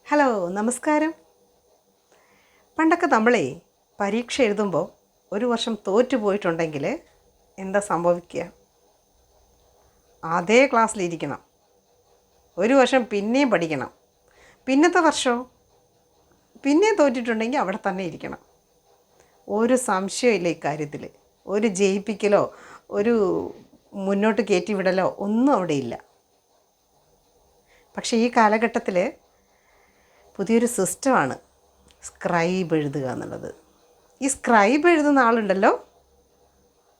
Hello നമസ്കാരം. പണ്ടൊക്കെ നമ്മളെ പരീക്ഷ എഴുതുമ്പോൾ ഒരു വർഷം തോറ്റു പോയിട്ടുണ്ടെങ്കിൽ എന്താ സംഭവിക്കുക? അതേ ക്ലാസ്സിലിരിക്കണം, ഒരു വർഷം പിന്നെയും പഠിക്കണം. പിന്നത്തെ വർഷം പിന്നെയും തോറ്റിട്ടുണ്ടെങ്കിൽ അവിടെ തന്നെ ഇരിക്കണം. ഒരു സംശയമില്ല ഇക്കാര്യത്തിൽ. ഒരു ജയിപ്പിക്കലോ ഒരു മുന്നോട്ട് കയറ്റി വിടലോ ഒന്നും അവിടെ ഇല്ല. പക്ഷേ ഈ കാലഘട്ടത്തിൽ പുതിയൊരു സിസ്റ്റമാണ് സ്ക്രൈബ് എഴുതുക എന്നുള്ളത്. ഈ സ്ക്രൈബ് എഴുതുന്ന ആളുണ്ടല്ലോ,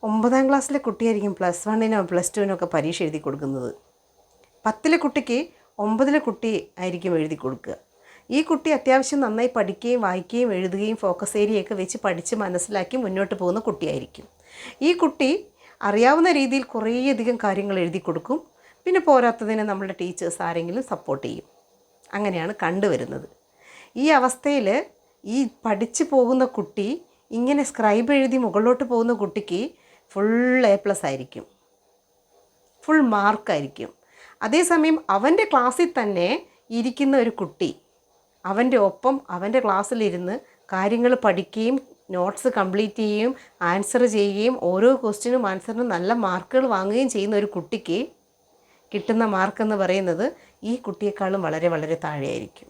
9ാം ക്ലാസ്സിലെ കുട്ടിയായിരിക്കും +1നോ +2നോ ഒക്കെ പരീക്ഷ എഴുതി കൊടുക്കുന്നത്. 10ലെ കുട്ടിക്ക് 9ലെ കുട്ടി ആയിരിക്കും എഴുതി കൊടുക്കുക. ഈ കുട്ടി അത്യാവശ്യം നന്നായി പഠിക്കുകയും വായിക്കുകയും എഴുതുകയും ഫോക്കസ് ഏരിയയൊക്കെ വെച്ച് പഠിച്ച് മനസ്സിലാക്കി മുന്നോട്ട് പോകുന്ന കുട്ടിയായിരിക്കും. ഈ കുട്ടി അറിയാവുന്ന രീതിയിൽ കുറേയധികം കാര്യങ്ങൾ എഴുതി കൊടുക്കും. പിന്നെ പോരാത്തതിന് നമ്മളുടെ ടീച്ചേഴ്സ് ആരെങ്കിലും സപ്പോർട്ട് ചെയ്യും. അങ്ങനെയാണ് കണ്ടുവരുന്നത്. ഈ അവസ്ഥയിൽ ഈ പഠിച്ചു പോകുന്ന കുട്ടി ഇങ്ങനെ സ്ക്രൈബ് എഴുതി മുകളിലോട്ട് പോകുന്ന കുട്ടിക്ക് ഫുൾ A+ ആയിരിക്കും, ഫുൾ മാർക്കായിരിക്കും. അതേസമയം അവൻ്റെ ക്ലാസ്സിൽ തന്നെ ഇരിക്കുന്ന ഒരു കുട്ടി അവൻ്റെ ഒപ്പം അവൻ്റെ ക്ലാസ്സിലിരുന്ന് കാര്യങ്ങൾ പഠിക്കുകയും നോട്ട്സ് കംപ്ലീറ്റ് ചെയ്യുകയും ആൻസർ ചെയ്യുകയും ഓരോ ക്വസ്റ്റ്യനും ആൻസറിനും നല്ല മാർക്കുകൾ വാങ്ങുകയും ചെയ്യുന്ന ഒരു കുട്ടിക്ക് കിട്ടുന്ന മാർക്കെന്ന് പറയുന്നത് ഈ കുട്ടിയെക്കാളും വളരെ വളരെ താഴെയായിരിക്കും.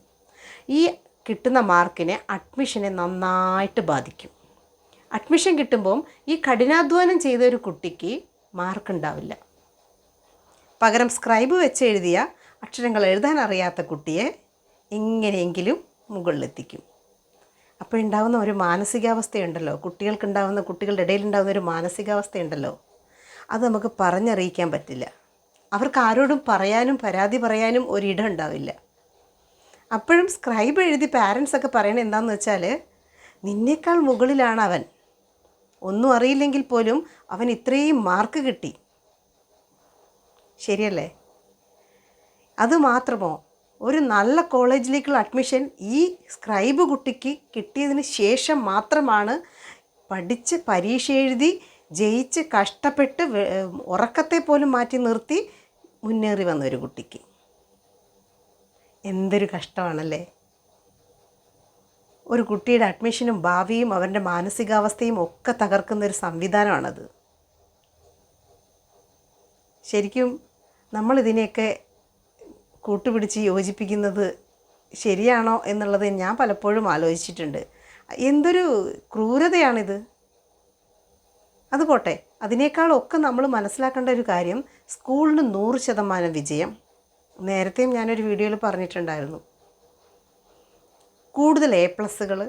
ഈ കിട്ടുന്ന മാർക്കിനെ അഡ്മിഷനെ നന്നായിട്ട് ബാധിക്കും. അഡ്മിഷൻ കിട്ടുമ്പം ഈ കഠിനാധ്വാനം ചെയ്ത ഒരു കുട്ടിക്ക് മാർക്കുണ്ടാവില്ല. പകരം സ്ക്രൈബ് വെച്ച് എഴുതിയ അക്ഷരങ്ങൾ എഴുതാൻ അറിയാത്ത കുട്ടിയെ എങ്ങനെയെങ്കിലും മുകളിലെത്തിക്കും. അപ്പോൾ ഉണ്ടാകുന്ന ഒരു മാനസികാവസ്ഥയുണ്ടല്ലോ, കുട്ടികളുടെ ഇടയിലുണ്ടാകുന്ന ഒരു മാനസികാവസ്ഥയുണ്ടല്ലോ, അത് നമുക്ക് പറഞ്ഞറിയിക്കാൻ പറ്റില്ല. അവർക്ക് ആരോടും പറയാനും പരാതി പറയാനും ഒരിടം ഉണ്ടാവില്ല. അപ്പോഴും സ്ക്രൈബ് എഴുതി പാരൻസൊക്കെ പറയണത് എന്താണെന്ന് വെച്ചാൽ, നിന്നേക്കാൾ മുകളിലാണ് അവൻ, ഒന്നും അറിയില്ലെങ്കിൽ പോലും അവൻ ഇത്രയും മാർക്ക് കിട്ടി. ശരിയല്ലേ? അതുമാത്രമോ, ഒരു നല്ല കോളേജിലേക്കുള്ള അഡ്മിഷൻ ഈ സ്ക്രൈബ് കുട്ടിക്ക് കിട്ടിയതിന് ശേഷം മാത്രമാണ് പഠിച്ച് പരീക്ഷ എഴുതി ജയിച്ച് കഷ്ടപ്പെട്ട് ഉറക്കത്തെ പോലും മാറ്റി നിർത്തി മുന്നേറി വന്ന ഒരു കുട്ടിക്ക്. എന്തൊരു കഷ്ടമാണല്ലേ! ഒരു കുട്ടിയുടെ അഡ്മിഷനും ഭാവിയും അവൻ്റെ മാനസികാവസ്ഥയും ഒക്കെ തകർക്കുന്ന ഒരു സംവിധാനമാണത്. ശരിക്കും നമ്മളിതിനെയൊക്കെ കൂട്ടുപിടിച്ച് യോജിപ്പിക്കുന്നത് ശരിയാണോ എന്നുള്ളത് ഞാൻ പലപ്പോഴും ആലോചിച്ചിട്ടുണ്ട്. എന്തൊരു ക്രൂരതയാണിത്! അതുപോട്ടെ, അതിനേക്കാളൊക്കെ നമ്മൾ മനസ്സിലാക്കേണ്ട ഒരു കാര്യം, സ്കൂളിന് 100% വിജയം. നേരത്തെയും ഞാനൊരു വീഡിയോയിൽ പറഞ്ഞിട്ടുണ്ടായിരുന്നു. കൂടുതൽ A+കൾ,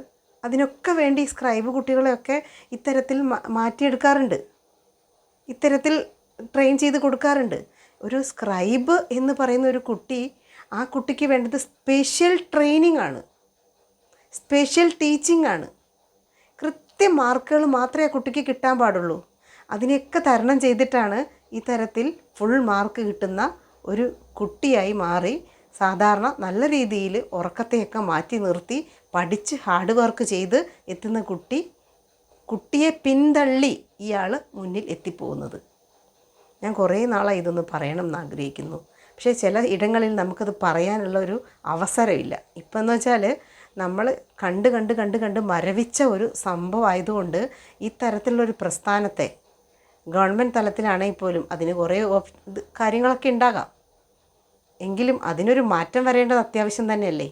അതിനൊക്കെ വേണ്ടി സ്ക്രൈബ് കുട്ടികളെയൊക്കെ ഇത്തരത്തിൽ മാറ്റിയെടുക്കാറുണ്ട്, ഇത്തരത്തിൽ ട്രെയിൻ ചെയ്ത് കൊടുക്കാറുണ്ട്. ഒരു സ്ക്രൈബ് എന്ന് പറയുന്ന ഒരു കുട്ടി, ആ കുട്ടിക്ക് വേണ്ടത് സ്പെഷ്യൽ ട്രെയിനിങ് ആണ്, സ്പെഷ്യൽ ടീച്ചിങ് ആണ്. കൃത്യ മാർക്കുകൾ മാത്രമേ ആ കുട്ടിക്ക് കിട്ടാൻ പാടുള്ളൂ. അതിനെയൊക്കെ തരണം ചെയ്തിട്ടാണ് ഈ തരത്തിൽ ഫുൾ മാർക്ക് കിട്ടുന്ന ഒരു കുട്ടിയായി മാറി സാധാരണ നല്ല രീതിയിൽ ഉറക്കത്തെയൊക്കെ മാറ്റി നിർത്തി പഠിച്ച് ഹാർഡ് വർക്ക് ചെയ്ത് എത്തുന്ന കുട്ടിയെ പിന്തള്ളി ഇയാൾ മുന്നിൽ എത്തിപ്പോകുന്നത്. ഞാൻ കുറേ നാളായി ഇതൊന്ന് പറയണം എന്ന് ആഗ്രഹിക്കുന്നു. പക്ഷേ ചില ഇടങ്ങളിൽ നമുക്കത് പറയാനുള്ളൊരു അവസരമില്ല. ഇപ്പം എന്ന് വെച്ചാൽ നമ്മൾ കണ്ട് മരവിച്ച ഒരു സംഭവമായതുകൊണ്ട് ഇത്തരത്തിലുള്ളൊരു പ്രസ്ഥാനത്തെ ഗവൺമെൻറ് തലത്തിലാണെങ്കിൽ പോലും അതിന് കുറേ കാര്യങ്ങളൊക്കെ ഉണ്ടാകാം, എങ്കിലും അതിനൊരു മാറ്റം വരേണ്ടത് അത്യാവശ്യം തന്നെയല്ലേ?